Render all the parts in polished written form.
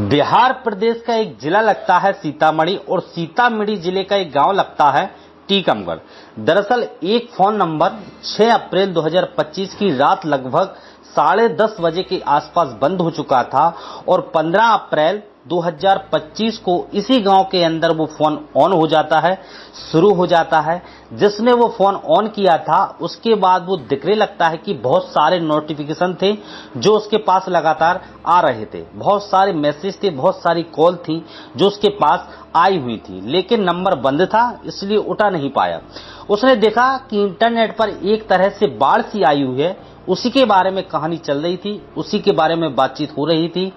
बिहार प्रदेश का एक जिला लगता है सीतामढ़ी और सीतामढ़ी जिले का एक गांव लगता है टीकमगढ़। दरअसल एक फोन नंबर 6 अप्रैल 2025 की रात लगभग 10:30 बजे के आसपास बंद हो चुका था और 15 अप्रैल 2025 को इसी गांव के अंदर वो फोन ऑन हो जाता है, शुरू हो जाता है। जिसने वो फोन ऑन किया था उसके बाद वो दिखने लगता है कि बहुत सारे नोटिफिकेशन थे जो उसके पास लगातार आ रहे थे, बहुत सारे मैसेज थे, बहुत सारी कॉल थी जो उसके पास आई हुई थी, लेकिन नंबर बंद था इसलिए उठा नहीं पाया। उसने देखा कि इंटरनेट पर एक तरह से बाढ़ सी आई हुई है, उसी के बारे में कहानी चल रही थी, उसी के बारे में बातचीत हो रही थी।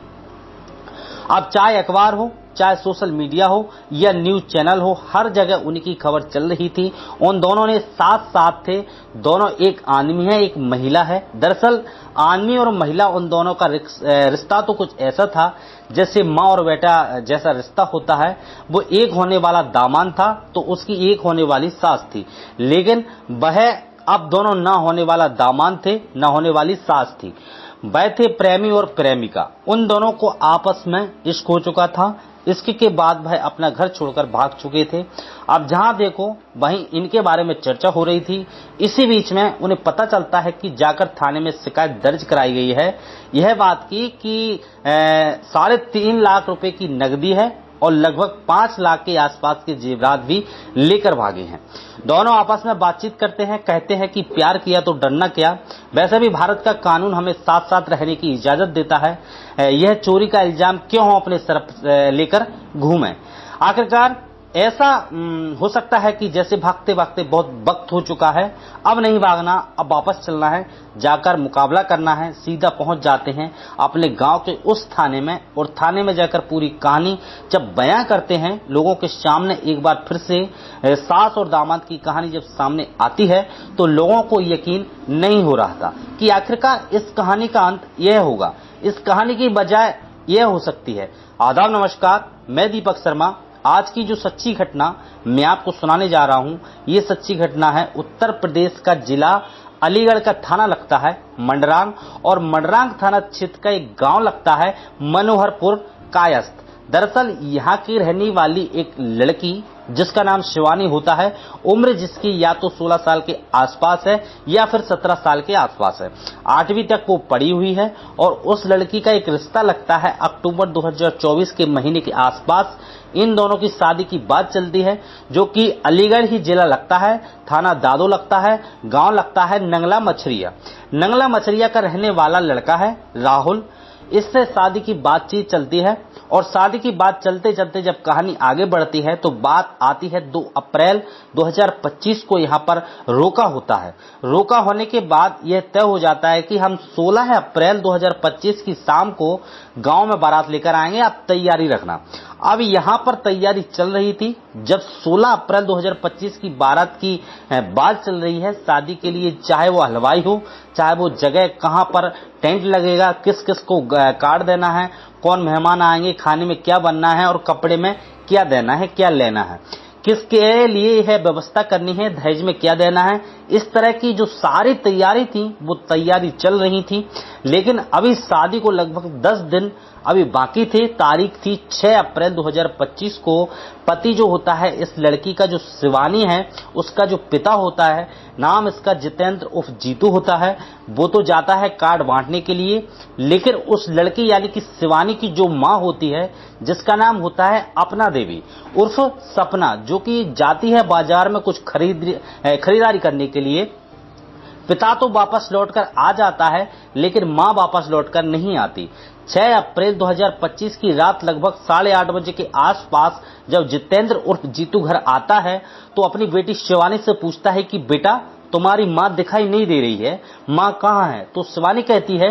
अब चाहे अखबार हो, चाहे सोशल मीडिया हो या न्यूज चैनल हो, हर जगह उनकी खबर चल रही थी। उन दोनों ने साथ साथ थे, दोनों एक आदमी है एक महिला है। दरअसल आदमी और महिला उन दोनों का रिश्ता तो कुछ ऐसा था जैसे माँ और बेटा जैसा रिश्ता होता है। वो एक होने वाला दामाद था तो उसकी एक होने वाली सास थी, लेकिन वह अब दोनों ना होने वाला दामाद थे, ना होने वाली सास थी। वह थे प्रेमी और प्रेमिका। उन दोनों को आपस में इश्क हो चुका था। इश्क के बाद वह अपना घर छोड़कर भाग चुके थे। अब जहां देखो वहीं इनके बारे में चर्चा हो रही थी। इसी बीच में उन्हें पता चलता है कि जाकर थाने में शिकायत दर्ज कराई गई है, यह बात की कि 3.5 लाख रुपए की नकदी है और लगभग 5 लाख के आसपास के जेवरात भी लेकर भागे हैं। दोनों आपस में बातचीत करते हैं, कहते हैं कि प्यार किया तो डरना क्या। वैसे भी भारत का कानून हमें साथ साथ रहने की इजाजत देता है, यह चोरी का इल्जाम क्यों हम अपने सर लेकर घूमें। आखिरकार ऐसा हो सकता है कि जैसे भागते भागते बहुत वक्त हो चुका है, अब नहीं भागना, अब वापस चलना है, जाकर मुकाबला करना है। सीधा पहुंच जाते हैं अपने गांव के उस थाने में और थाने में जाकर पूरी कहानी जब बयां करते हैं लोगों के सामने, एक बार फिर से सास और दामाद की कहानी जब सामने आती है तो लोगों को यकीन नहीं हो रहा था कि आखिरकार इस कहानी का अंत यह होगा। इस कहानी की बजाय यह हो सकती है। आदाब, नमस्कार, मैं दीपक शर्मा। आज की जो सच्ची घटना मैं आपको सुनाने जा रहा हूं, ये सच्ची घटना है उत्तर प्रदेश का जिला अलीगढ़ का थाना लगता है मंडरांग और मंडरांग थाना क्षेत्र का एक गांव लगता है मनोहरपुर कायस्थ। दरअसल यहाँ की रहने वाली एक लड़की जिसका नाम शिवानी होता है, उम्र जिसकी या तो 16 साल के आसपास है या फिर 17 साल के आसपास है। 8वीं तक वो पढ़ी हुई है और उस लड़की का एक रिश्ता लगता है अक्टूबर 2024 के महीने के आसपास। इन दोनों की शादी की बात चलती है, जो कि अलीगढ़ ही जिला लगता है, थाना दादो लगता है, गांव लगता है नंगला मछरिया। नंगला मछरिया का रहने वाला लड़का है राहुल। इससे शादी की बातचीत चलती है और शादी की बात चलते चलते जब कहानी आगे बढ़ती है तो बात आती है 2 अप्रैल 2025 को यहाँ पर रोका होता है। रोका होने के बाद यह तय हो जाता है कि हम 16 अप्रैल 2025 की शाम को गांव में बारात लेकर आएंगे, आप तैयारी रखना। अब यहाँ पर तैयारी चल रही थी जब 16 अप्रैल 2025 की बारात की बात चल रही है शादी के लिए, चाहे वो हलवाई हो, चाहे वो जगह कहाँ पर टेंट लगेगा, किस किस को कार्ड देना है, कौन मेहमान आएंगे, खाने में क्या बनना है और कपड़े में क्या देना है, क्या लेना है, किसके लिए यह व्यवस्था करनी है, दहेज में क्या देना है। इस तरह की जो सारी तैयारी थी वो तैयारी चल रही थी। लेकिन अभी शादी को लगभग 10 दिन अभी बाकी थे। तारीख थी 6 अप्रैल 2025 को। पति जो होता है इस लड़की का, जो शिवानी है, उसका जो पिता होता है, नाम इसका जितेंद्र उर्फ जीतू होता है, वो तो जाता है कार्ड बांटने के लिए। लेकिन उस लड़की यानी कि शिवानी की जो माँ होती है, जिसका नाम होता है अपना देवी उर्फ सपना, जो कि जाती है बाजार में कुछ खरीदारी करने के लिए। पिता तो वापस लौटकर आ जाता है लेकिन मां वापस लौटकर नहीं आती। 6 अप्रैल 2025 की रात लगभग 8:30 बजे के आसपास जब जितेंद्र उर्फ जीतू घर आता है तो अपनी बेटी शिवानी से पूछता है कि बेटा, तुम्हारी मां दिखाई नहीं दे रही है, मां कहां है। तो शिवानी कहती है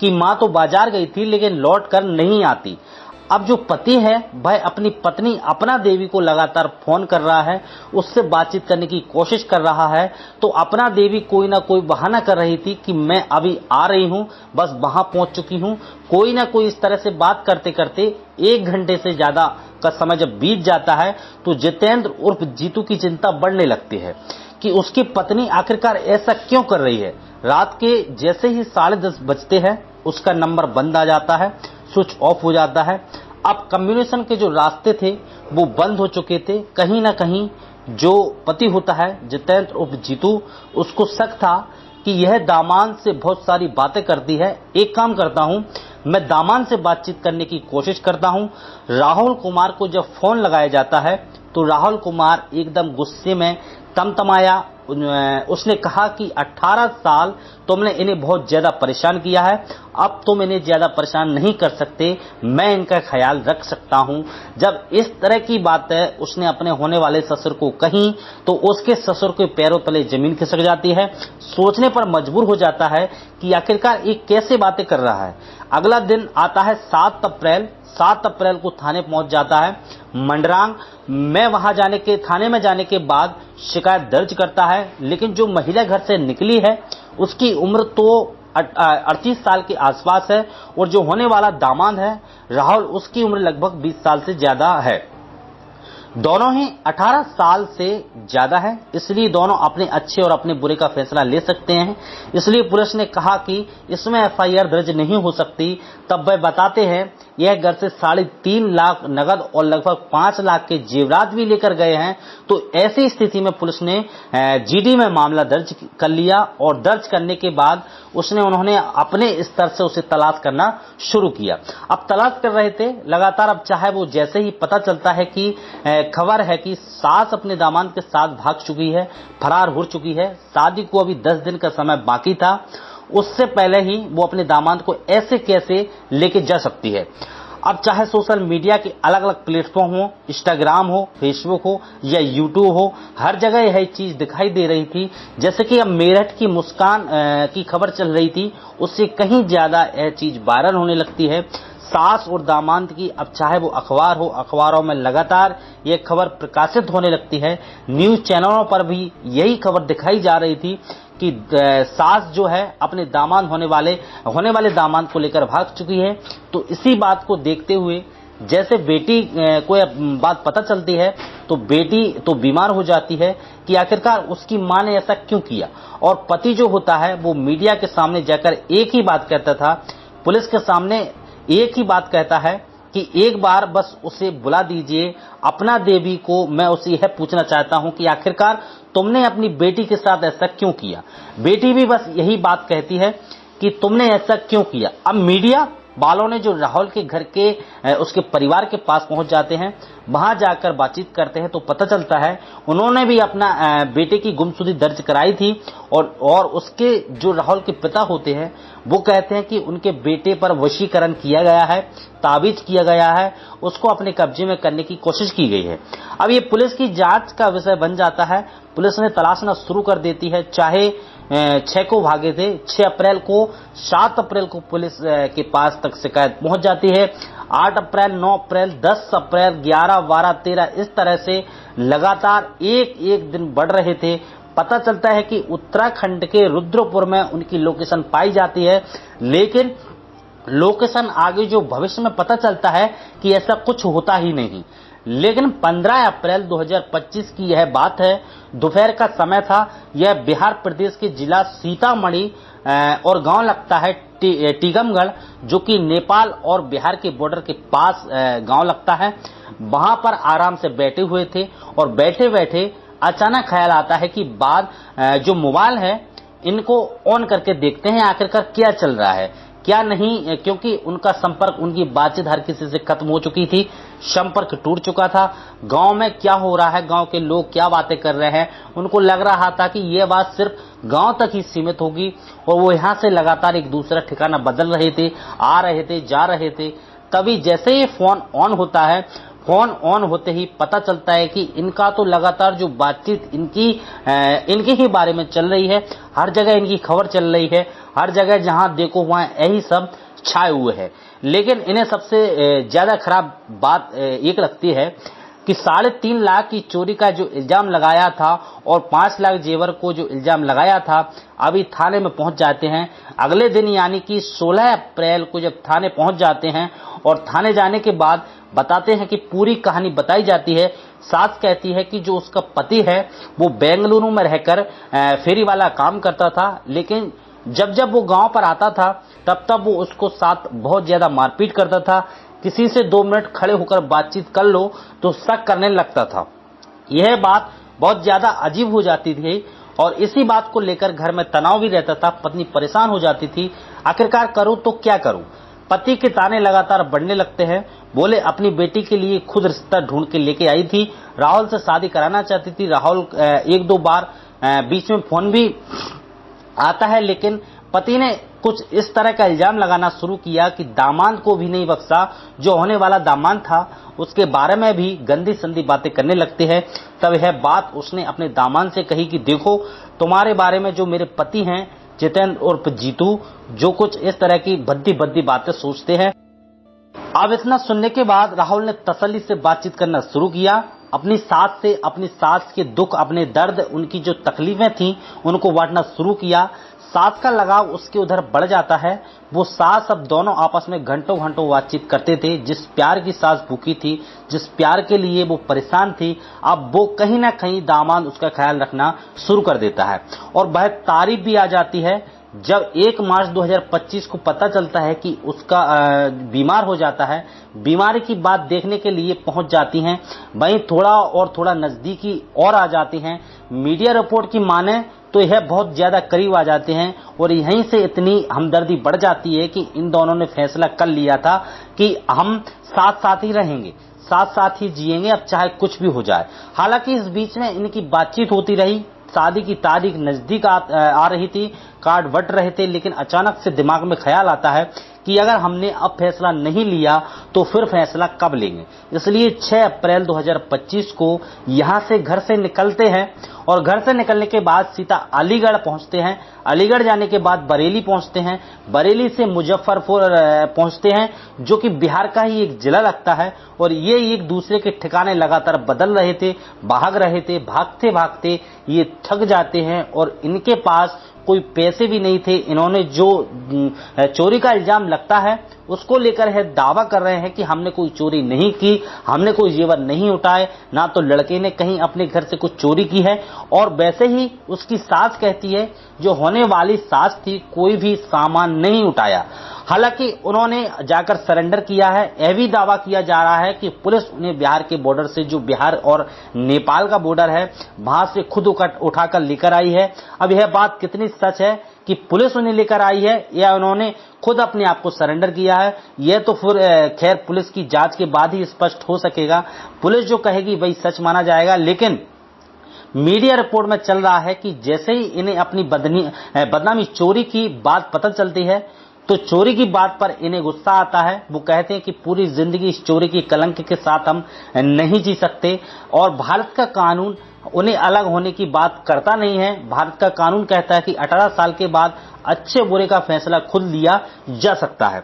कि मां तो बाजार गई थी लेकिन लौट कर नहीं आती। अब जो पति है वह अपनी पत्नी अपना देवी को लगातार फोन कर रहा है, उससे बातचीत करने की कोशिश कर रहा है। तो अपना देवी कोई ना कोई बहाना कर रही थी कि मैं अभी आ रही हूं, बस वहां पहुंच चुकी हूं। कोई ना कोई इस तरह से बात करते करते 1 घंटे से ज्यादा का समय जब बीत जाता है तो जितेंद्र उर्फ जीतू की चिंता बढ़ने लगती है कि उसकी पत्नी आखिरकार ऐसा क्यों कर रही है। रात के जैसे ही 10:30 बजते हैं उसका नंबर बंद आ जाता है, स्विच ऑफ हो जाता है। अब कम्युनिकेशन के जो रास्ते थे वो बंद हो चुके थे। कहीं ना कहीं जो पति होता है जितेंद्र उर्फ जीतू, उसको शक था कि यह दामाद से बहुत सारी बातें करती है। एक काम करता हूं, मैं दामाद से बातचीत करने की कोशिश करता हूं। राहुल कुमार को जब फोन लगाया जाता है तो राहुल कुमार एकदम गुस्से में तमतमाया। उसने कहा कि 18 साल तुमने इन्हें बहुत ज्यादा परेशान किया है, अब तुम इन्हें ज्यादा परेशान नहीं कर सकते, मैं इनका ख्याल रख सकता हूं। जब इस तरह की बातें उसने अपने होने वाले ससुर को कही तो उसके ससुर के पैरों तले जमीन खिसक जाती है। सोचने पर मजबूर हो जाता है कि आखिरकार ये कैसे बातें कर रहा है। अगला दिन आता है 7 अप्रैल। 7 अप्रैल को थाने पहुंच जाता है मंडरांग में। वहां थाने में जाने के बाद शिकायत दर्ज करता है, लेकिन जो महिला घर से निकली है उसकी उम्र तो 38 साल के आसपास है और जो होने वाला दामाद है राहुल, उसकी उम्र लगभग 20 साल से ज्यादा है। दोनों ही 18 साल से ज्यादा है, इसलिए दोनों अपने अच्छे और अपने बुरे का फैसला ले सकते हैं। इसलिए पुलिस ने कहा कि इसमें एफआईआर दर्ज नहीं हो सकती। तब वह बताते हैं यह घर से 3.5 लाख नगद और लगभग 5 लाख के जेवरात भी लेकर गए हैं। तो ऐसी स्थिति में पुलिस ने जीडी में मामला दर्ज कर लिया और दर्ज करने के बाद उन्होंने अपने स्तर से उसे तलाश करना शुरू किया। अब तलाश कर रहे थे लगातार। अब चाहे वो जैसे ही पता चलता है कि खबर है कि सास अपने दामाद के साथ भाग चुकी है, फरार हो चुकी है, शादी को अभी 10 दिन का समय बाकी था, उससे पहले ही वो अपने दामाद को ऐसे कैसे लेके जा सकती है। अब चाहे सोशल मीडिया के अलग अलग प्लेटफॉर्म हो, इंस्टाग्राम हो, फेसबुक हो या यूट्यूब हो, हर जगह यह चीज दिखाई दे रही थी। जैसे कि अब मेरठ की मुस्कान की खबर चल रही थी, उससे कहीं ज्यादा यह चीज वायरल होने लगती है। सास और दामाद की, अब चाहे वो अखबार हो, अखबारों में लगातार ये खबर प्रकाशित होने लगती है। न्यूज चैनलों पर भी यही खबर दिखाई जा रही थी कि सास जो है अपने दामाद होने वाले दामाद को लेकर भाग चुकी है। तो इसी बात को देखते हुए जैसे बेटी को बात पता चलती है तो बेटी तो बीमार हो जाती है कि आखिरकार उसकी मां ने ऐसा क्यों किया। और पति जो होता है वो मीडिया के सामने जाकर एक ही बात कहता था, पुलिस के सामने एक ही बात कहता है कि एक बार बस उसे बुला दीजिए अपना देवी को, मैं उसे यह पूछना चाहता हूं कि आखिरकार तुमने अपनी बेटी के साथ ऐसा क्यों किया। बेटी भी बस यही बात कहती है कि तुमने ऐसा क्यों किया। अब मीडिया वालों ने जो राहुल के घर के उसके परिवार के पास पहुंच जाते हैं, वहां जाकर बातचीत करते हैं तो पता चलता है उन्होंने भी अपना बेटे की गुमशुदगी दर्ज कराई थी। और उसके जो राहुल के पिता होते हैं वो कहते हैं कि उनके बेटे पर वशीकरण किया गया है, ताबीज किया गया है, उसको अपने कब्जे में करने की कोशिश की गई है। अब ये पुलिस की जांच का विषय बन जाता है। पुलिस ने तलाशना शुरू कर देती है। चाहे 6 को भागे थे, 6 अप्रैल को, 7 अप्रैल को पुलिस के पास तक शिकायत पहुंच जाती है। 8 अप्रैल, 9 अप्रैल, 10 अप्रैल, 11, 12, 13 इस तरह से लगातार एक दिन बढ़ रहे थे। पता चलता है कि उत्तराखंड के रुद्रपुर में उनकी लोकेशन पाई जाती है, लेकिन लोकेशन आगे जो भविष्य में पता चलता है कि ऐसा कुछ होता ही नहीं। लेकिन 15 अप्रैल 2025 की यह बात है, दोपहर का समय था। यह बिहार प्रदेश के जिला सीतामढ़ी और गांव लगता है टीकमगढ़, जो कि नेपाल और बिहार के बॉर्डर के पास गांव लगता है। वहां पर आराम से बैठे हुए थे और बैठे बैठे अचानक ख्याल आता है कि बाद जो मोबाइल है इनको ऑन करके देखते हैं आखिरकार क्या चल रहा है क्या नहीं, क्योंकि उनका संपर्क, उनकी बातचीत हर किसी से खत्म हो चुकी थी, संपर्क टूट चुका था। गांव में क्या हो रहा है, गांव के लोग क्या बातें कर रहे हैं, उनको लग रहा था कि यह बात सिर्फ गांव तक ही सीमित होगी और वो यहां से लगातार एक दूसरा ठिकाना बदल रहे थे, आ रहे थे, जा रहे थे। तभी जैसे ही फोन ऑन होता है, फोन ऑन होते ही पता चलता है कि इनका तो लगातार जो बातचीत इनके ही बारे में चल रही है, हर जगह इनकी खबर चल रही है, हर जगह जहां देखो वहां यही सब छाए हुए हैं। लेकिन इन्हें सबसे ज्यादा खराब बात एक लगती है कि 3.5 लाख की चोरी का जो इल्जाम लगाया था और 5 लाख जेवर को जो इल्जाम लगाया था, अभी थाने में पहुंच जाते हैं। अगले दिन यानी कि 16 अप्रैल को जब थाने पहुंच जाते हैं और थाने जाने के बाद बताते हैं कि पूरी कहानी बताई जाती है। सास कहती है कि जो उसका पति है वो बेंगलुरु में रहकर फेरी वाला काम करता था, लेकिन जब वो गांव पर आता था तब वो उसको साथ बहुत ज्यादा मारपीट करता था। किसी से 2 मिनट खड़े होकर बातचीत कर लो तो शक करने लगता था। यह बात बहुत ज्यादा अजीब हो जाती थी और इसी बात को लेकर घर में तनाव भी रहता था। पत्नी परेशान हो जाती थी, आखिरकार करूं तो क्या करूं। पति के ताने लगातार बढ़ने लगते हैं। बोले अपनी बेटी के लिए खुद रिश्ता ढूंढ के लेके आई थी, राहुल से शादी कराना चाहती थी। राहुल 1-2 बार बीच में फोन भी आता है, लेकिन पति ने कुछ इस तरह का इल्जाम लगाना शुरू किया कि दामाद को भी नहीं बख्शा, जो होने वाला दामाद था उसके बारे में भी गंदी संदी बातें करने लगते हैं। तब यह बात उसने अपने दामाद से कही कि देखो तुम्हारे बारे में जो मेरे पति हैं जितेंद्र उर्फ जीतू, जो कुछ इस तरह की भद्दी भद्दी बातें सोचते हैं। अब इतना सुनने के बाद राहुल ने तसल्ली से बातचीत करना शुरू किया, अपनी सास से अपनी सास के दुख, अपने दर्द, उनकी जो तकलीफें थी उनको बांटना शुरू किया। सास का लगाव उसके उधर बढ़ जाता है। वो सास अब दोनों आपस में घंटों घंटों बातचीत करते थे। जिस प्यार की सास भूखी थी, जिस प्यार के लिए वो परेशान थी, अब वो कहीं ना कहीं दामाद उसका ख्याल रखना शुरू कर देता है। और वह तारीफ भी आ जाती है जब 1 मार्च 2025 को पता चलता है कि उसका बीमार हो जाता है। बीमारी की बात देखने के लिए पहुंच जाती हैं, वहीं थोड़ा नजदीकी और आ जाती हैं। मीडिया रिपोर्ट की माने तो यह बहुत ज्यादा करीब आ जाते हैं और यहीं से इतनी हमदर्दी बढ़ जाती है कि इन दोनों ने फैसला कर लिया था कि हम साथ साथ ही रहेंगे, साथ साथ ही जिएंगे, अब चाहे कुछ भी हो जाए। हालांकि इस बीच में इनकी बातचीत होती रही, शादी की तारीख नजदीक आ रही थी, कार्ड बट रहे थे, लेकिन अचानक से दिमाग में ख्याल आता है कि अगर हमने अब फैसला नहीं लिया तो फिर फैसला कब लेंगे। इसलिए 6 अप्रैल 2025 को यहां से घर से निकलते हैं और घर से निकलने के बाद सीधा अलीगढ़ पहुंचते हैं। अलीगढ़ जाने के बाद बरेली पहुंचते हैं, बरेली से मुजफ्फरपुर पहुंचते हैं, जो कि बिहार का ही एक जिला लगता है। और ये एक दूसरे के ठिकाने लगातार बदल रहे थे, भाग रहे थे। भागते भागते ये थक जाते हैं और इनके पास कोई पैसे भी नहीं थे। इन्होंने जो चोरी का इल्जाम लगता है उसको लेकर है दावा कर रहे हैं कि हमने कोई चोरी नहीं की, हमने कोई जेवर नहीं उठाए, ना तो लड़के ने कहीं अपने घर से कुछ चोरी की है। और वैसे ही उसकी सास कहती है, जो होने वाली सास थी, कोई भी सामान नहीं उठाया। हालांकि उन्होंने जाकर सरेंडर किया है। यह भी दावा किया जा रहा है कि पुलिस उन्हें बिहार के बॉर्डर से, जो बिहार और नेपाल का बॉर्डर है, वहां से खुद उठाकर लेकर आई है। अब यह बात कितनी सच है कि पुलिस उन्हें लेकर आई है या उन्होंने खुद अपने आप को सरेंडर किया है, यह तो फिर खैर पुलिस की जांच के बाद ही स्पष्ट हो सकेगा। पुलिस जो कहेगी वही सच माना जाएगा। लेकिन मीडिया रिपोर्ट में चल रहा है कि जैसे ही इन्हें अपनी बदनामी चोरी की बात पता चलती है तो चोरी की बात पर इन्हें गुस्सा आता है। वो कहते हैं कि पूरी जिंदगी इस चोरी की कलंक के साथ हम नहीं जी सकते। और भारत का कानून उन्हें अलग होने की बात करता नहीं है। भारत का कानून कहता है कि 18 साल के बाद अच्छे बुरे का फैसला खुद लिया जा सकता है।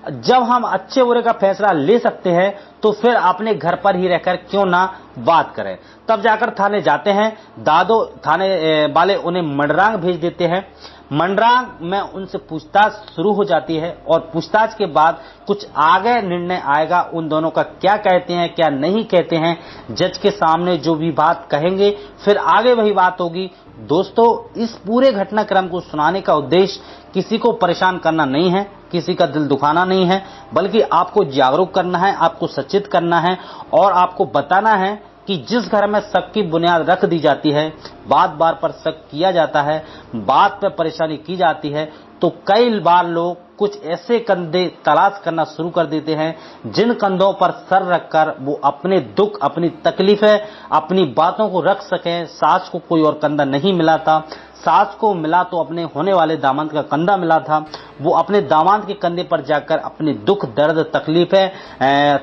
जब हम अच्छे बुरे का फैसला ले सकते हैं तो फिर अपने घर पर ही रहकर क्यों ना बात करें। तब जाकर थाने जाते हैं। दादो थाने वाले उन्हें मंडरांग भेज देते हैं। मंडरांग में उनसे पूछताछ शुरू हो जाती है और पूछताछ के बाद कुछ आगे निर्णय आएगा। उन दोनों का क्या कहते हैं क्या नहीं कहते हैं, जज के सामने जो भी बात कहेंगे फिर आगे वही बात होगी। दोस्तों, इस पूरे घटनाक्रम को सुनाने का उद्देश्य किसी को परेशान करना नहीं है, किसी का दिल दुखाना नहीं है, बल्कि आपको जागरूक करना है, आपको सचेत करना है और आपको बताना है कि जिस घर में शक की बुनियाद रख दी जाती है, बात बार पर शक किया जाता है, बात पर परेशानी की जाती है, तो कई बार लोग कुछ ऐसे कंधे तलाश करना शुरू कर देते हैं जिन कंधों पर सर रखकर वो अपने दुख, अपनी तकलीफें, अपनी बातों को रख सकें। सास को कोई और कंधा नहीं मिला था, सास को मिला तो अपने होने वाले दामाद का कंधा मिला था। वो अपने दामाद के कंधे पर जाकर अपने दुख, दर्द,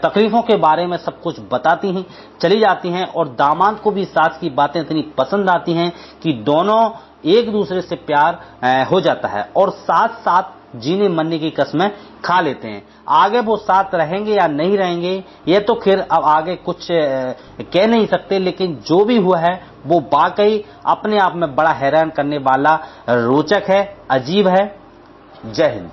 तकलीफों के बारे में सब कुछ बताती हैं, चली जाती हैं। और दामाद को भी सास की बातें इतनी पसंद आती हैं कि दोनों एक दूसरे से प्यार हो जाता है और साथ साथ जीने मरने की कसमें खा लेते हैं। आगे वो साथ रहेंगे या नहीं रहेंगे ये तो खैर अब आगे कुछ कह नहीं सकते, लेकिन जो भी हुआ है वो वाकई अपने आप में बड़ा हैरान करने वाला, रोचक है, अजीब है। जय हिंद।